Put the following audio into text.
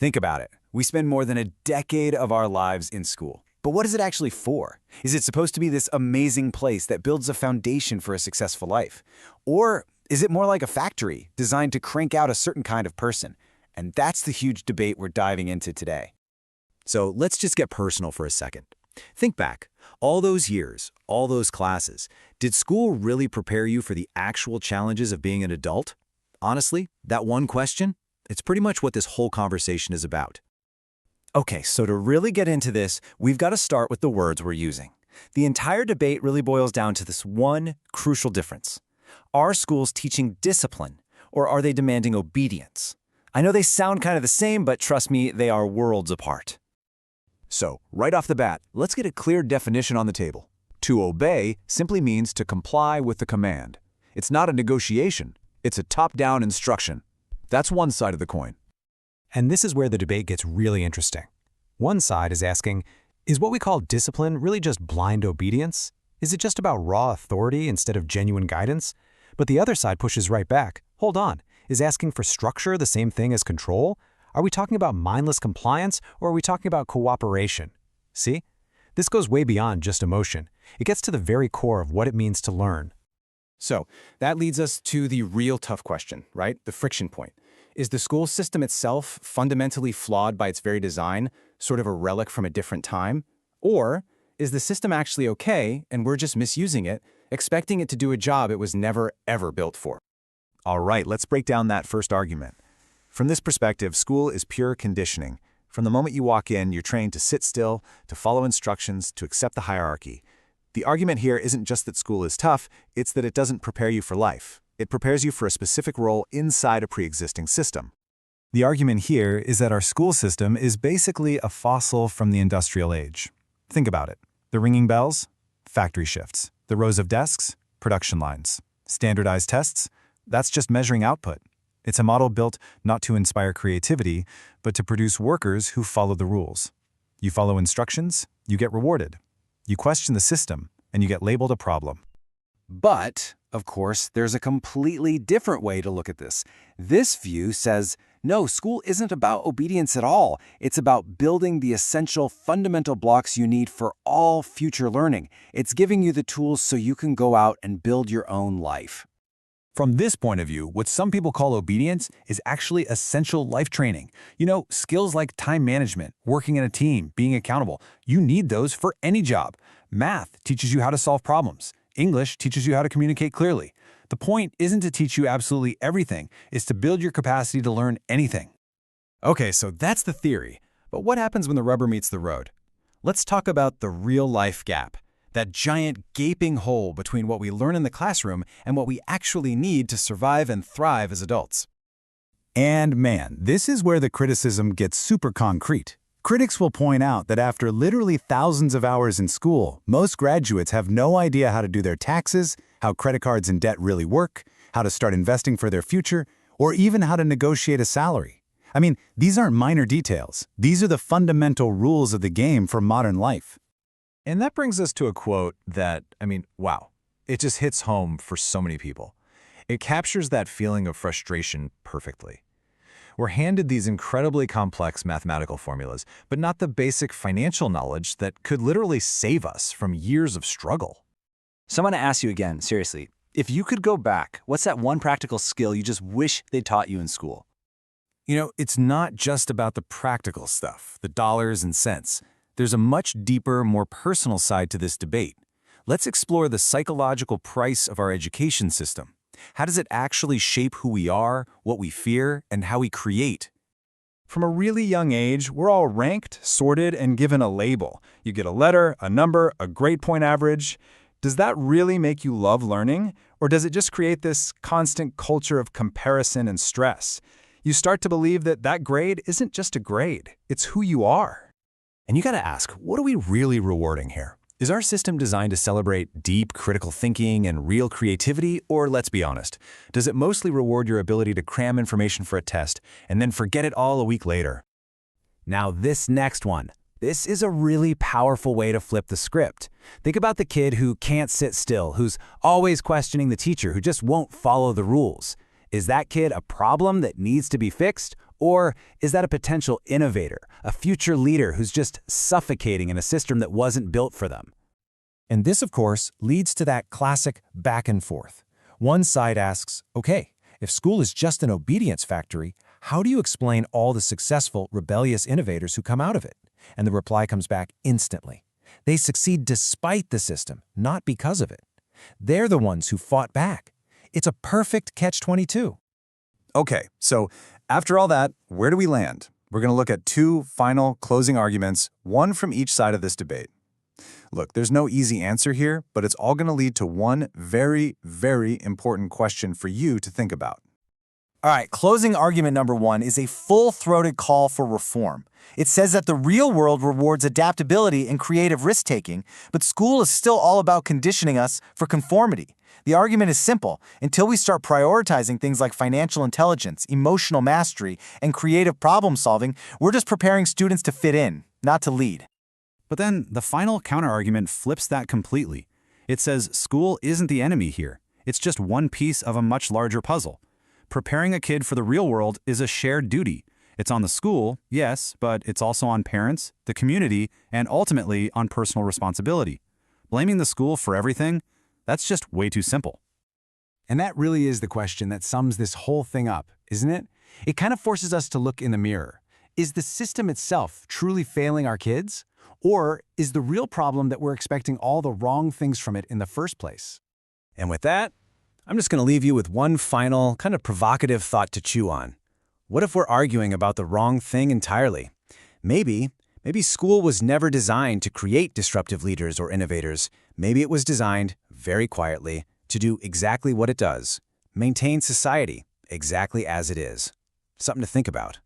Think about it. We spend more than a decade of our lives in school. But what is it actually for? Is it supposed to be this amazing place that builds a foundation for a successful life? Or is it more like a factory designed to crank out a certain kind of person? And that's the huge debate we're diving into today. So let's just get personal for a second. Think back. All those years, all those classes, did school really prepare you for the actual challenges of being an adult? Honestly, that one question, it's pretty much what this whole conversation is about. Okay, so to really get into this, we've got to start with the words we're using. The entire debate really boils down to this one crucial difference. Are schools teaching discipline, or are they demanding obedience? I know they sound kind of the same, but trust me, they are worlds apart. So, right off the bat, let's get a clear definition on the table. To obey simply means to comply with the command. It's not a negotiation, it's a top-down instruction. That's one side of the coin. And this is where the debate gets really interesting. One side is asking, is what we call discipline really just blind obedience? Is it just about raw authority instead of genuine guidance? But the other side pushes right back. Hold on, is asking for structure the same thing as control? Are we talking about mindless compliance, or are we talking about cooperation? See? This goes way beyond just emotion. It gets to the very core of what it means to learn. So that leads us to the real tough question, right? The friction point. Is the school system itself fundamentally flawed by its very design, sort of a relic from a different time? Or is the system actually okay and we're just misusing it, expecting it to do a job it was never, ever built for? All right, let's break down that first argument. From this perspective, school is pure conditioning. From the moment you walk in, you're trained to sit still, to follow instructions, to accept the hierarchy. The argument here isn't just that school is tough, it's that it doesn't prepare you for life. It prepares you for a specific role inside a pre-existing system. The argument here is that our school system is basically a fossil from the industrial age. Think about it. The ringing bells, factory shifts. The rows of desks, production lines. Standardized tests, that's just measuring output. It's a model built not to inspire creativity, but to produce workers who follow the rules. You follow instructions, you get rewarded. You question the system, and you get labeled a problem. But, of course, there's a completely different way to look at this. This view says, no, school isn't about obedience at all. It's about building the essential fundamental blocks you need for all future learning. It's giving you the tools so you can go out and build your own life. From this point of view, what some people call obedience is actually essential life training. You know, skills like time management, working in a team, being accountable, you need those for any job. Math teaches you how to solve problems. English teaches you how to communicate clearly. The point isn't to teach you absolutely everything, it's to build your capacity to learn anything. Okay, so that's the theory. But what happens when the rubber meets the road? Let's talk about the real-life gap. That giant gaping hole between what we learn in the classroom and what we actually need to survive and thrive as adults. And man, this is where the criticism gets super concrete. Critics will point out that after literally thousands of hours in school, most graduates have no idea how to do their taxes, how credit cards and debt really work, how to start investing for their future, or even how to negotiate a salary. I mean, these aren't minor details. These are the fundamental rules of the game for modern life. And that brings us to a quote that, wow, it just hits home for so many people. It captures that feeling of frustration perfectly. We're handed these incredibly complex mathematical formulas, but not the basic financial knowledge that could literally save us from years of struggle. So I'm going to ask you again, seriously, if you could go back, what's that one practical skill you just wish they taught you in school? You know, it's not just about the practical stuff, the dollars and cents. There's a much deeper, more personal side to this debate. Let's explore the psychological price of our education system. How does it actually shape who we are, what we fear, and how we create? From a really young age, we're all ranked, sorted, and given a label. You get a letter, a number, a grade point average. Does that really make you love learning? Or does it just create this constant culture of comparison and stress? You start to believe that that grade isn't just a grade, it's who you are. And you got to ask, what are we really rewarding here? Is our system designed to celebrate deep critical thinking and real creativity, or let's be honest, does it mostly reward your ability to cram information for a test and then forget it all a week later? Now this next one. This is a really powerful way to flip the script. Think about the kid who can't sit still, who's always questioning the teacher, who just won't follow the rules. Is that kid a problem that needs to be fixed, Or is that a potential innovator, a future leader who's just suffocating in a system that wasn't built for them? And this, of course, leads to that classic back and forth. One side asks, okay, if school is just an obedience factory, how do you explain all the successful, rebellious innovators who come out of it? And the reply comes back instantly. They succeed despite the system, not because of it. They're the ones who fought back. It's a perfect catch-22. Okay, so after all that, where do we land? We're going to look at two final closing arguments, one from each side of this debate. Look, there's no easy answer here, but it's all going to lead to one very, very important question for you to think about. All right, closing argument number one is a full-throated call for reform. It says that the real world rewards adaptability and creative risk-taking, but school is still all about conditioning us for conformity. The argument is simple. Until we start prioritizing things like financial intelligence, emotional mastery, and creative problem-solving, we're just preparing students to fit in, not to lead. But then the final counterargument flips that completely. It says school isn't the enemy here. It's just one piece of a much larger puzzle. Preparing a kid for the real world is a shared duty. It's on the school, yes, but it's also on parents, the community, and ultimately on personal responsibility. Blaming the school for everything? That's just way too simple. And that really is the question that sums this whole thing up, isn't it? It kind of forces us to look in the mirror. Is the system itself truly failing our kids? Or is the real problem that we're expecting all the wrong things from it in the first place? And with that, I'm just going to leave you with one final, kind of provocative thought to chew on. What if we're arguing about the wrong thing entirely? Maybe school was never designed to create disruptive leaders or innovators. Maybe it was designed, very quietly, to do exactly what it does: maintain society exactly as it is. Something to think about.